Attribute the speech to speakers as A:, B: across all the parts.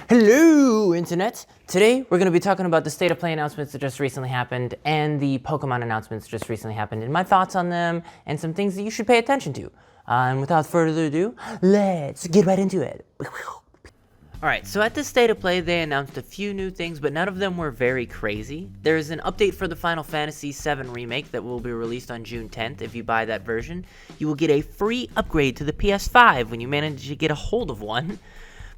A: Hello, Internet! Today, we're going to be talking about the State of Play announcements that just recently happened and the Pokemon announcements just recently happened and my thoughts on them and some things that you should pay attention to. And without further ado, let's get right into it. Alright, so at the State of Play, they announced a few new things, but none of them were very crazy. There is an update for the Final Fantasy VII Remake that will be released on June 10th. If you buy that version, you will get a free upgrade to the PS5 when you manage to get a hold of one.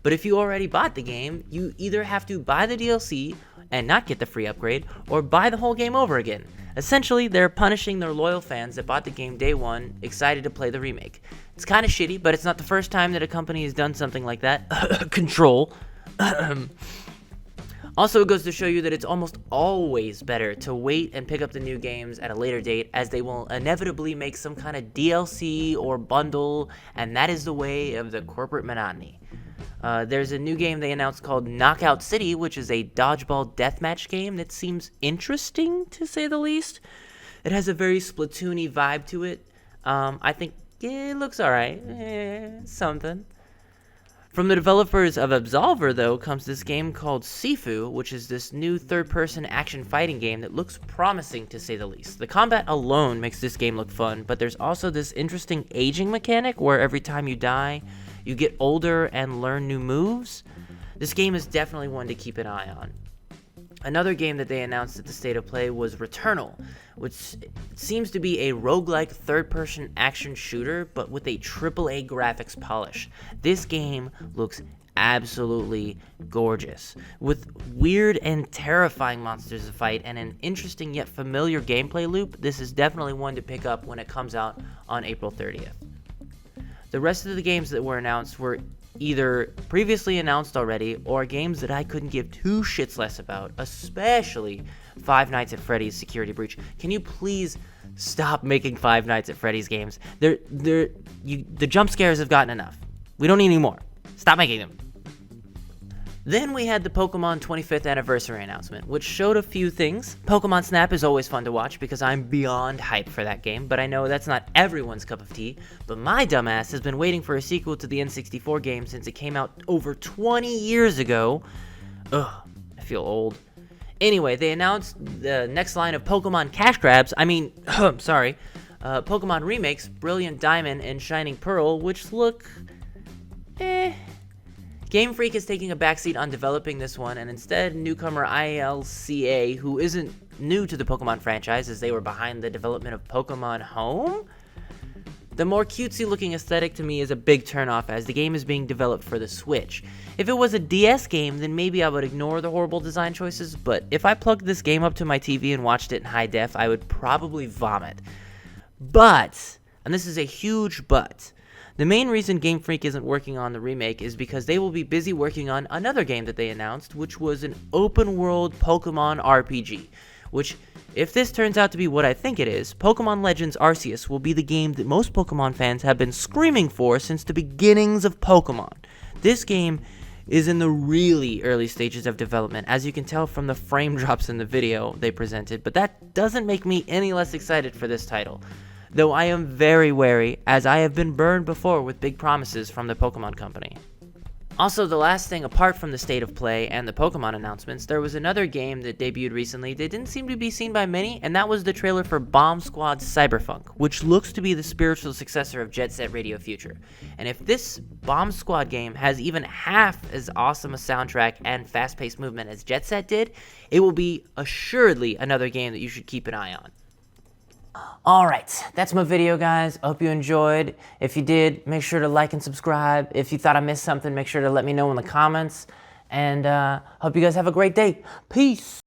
A: But if you already bought the game, you either have to buy the DLC and not get the free upgrade, or buy the whole game over again. Essentially, they're punishing their loyal fans that bought the game day one, excited to play the remake. It's kind of shitty, but it's not the first time that a company has done something like that. Control. Also, it goes to show you that it's almost always better to wait and pick up the new games at a later date, as they will inevitably make some kind of DLC or bundle, and that is the way of the corporate monotony. There's a new game they announced called Knockout City, which is a dodgeball deathmatch game that seems interesting, to say the least. It has a very Splatoon-y vibe to it. I think it looks alright. Something. From the developers of Absolver, though, comes this game called Sifu, which is this new third-person action fighting game that looks promising, to say the least. The combat alone makes this game look fun, but there's also this interesting aging mechanic where every time you die, you get older and learn new moves. This game is definitely one to keep an eye on. Another game that they announced at the State of Play was Returnal, which seems to be a roguelike third-person action shooter, but with a AAA graphics polish. This game looks absolutely gorgeous, with weird and terrifying monsters to fight and an interesting yet familiar gameplay loop. This is definitely one to pick up when it comes out on April 30th. The rest of the games that were announced were either previously announced already or games that I couldn't give two shits less about, especially Five Nights at Freddy's Security Breach. Can you please stop making Five Nights at Freddy's games? The jump scares have gotten enough. We don't need any more. Stop making them. Then we had the Pokemon 25th anniversary announcement, which showed a few things. Pokemon Snap is always fun to watch because I'm beyond hyped for that game, but I know that's not everyone's cup of tea. But my dumbass has been waiting for a sequel to the N64 game since it came out over 20 years ago. Ugh, I feel old. Anyway, they announced the next line of Pokemon cash grabs, Pokemon remakes, Brilliant Diamond and Shining Pearl, which look, Game Freak is taking a backseat on developing this one, and instead, newcomer ILCA, who isn't new to the Pokemon franchise as they were behind the development of Pokemon Home? The more cutesy-looking aesthetic to me is a big turnoff, as the game is being developed for the Switch. If it was a DS game, then maybe I would ignore the horrible design choices, but if I plugged this game up to my TV and watched it in high def, I would probably vomit. But, and this is a huge but, the main reason Game Freak isn't working on the remake is because they will be busy working on another game that they announced, which was an open-world Pokemon RPG, which, if this turns out to be what I think it is, Pokemon Legends Arceus will be the game that most Pokemon fans have been screaming for since the beginnings of Pokemon. This game is in the really early stages of development, as you can tell from the frame drops in the video they presented, but that doesn't make me any less excited for this title. Though I am very wary, as I have been burned before with big promises from the Pokemon Company. Also, the last thing apart from the State of Play and the Pokemon announcements, there was another game that debuted recently that didn't seem to be seen by many, and that was the trailer for Bomb Squad's Cyberfunk, which looks to be the spiritual successor of Jet Set Radio Future. And if this Bomb Squad game has even half as awesome a soundtrack and fast-paced movement as Jet Set did, it will be assuredly another game that you should keep an eye on. Alright, that's my video, guys. I hope you enjoyed. If you did, make sure to like and subscribe. If you thought I missed something, make sure to let me know in the comments. And hope you guys have a great day. Peace!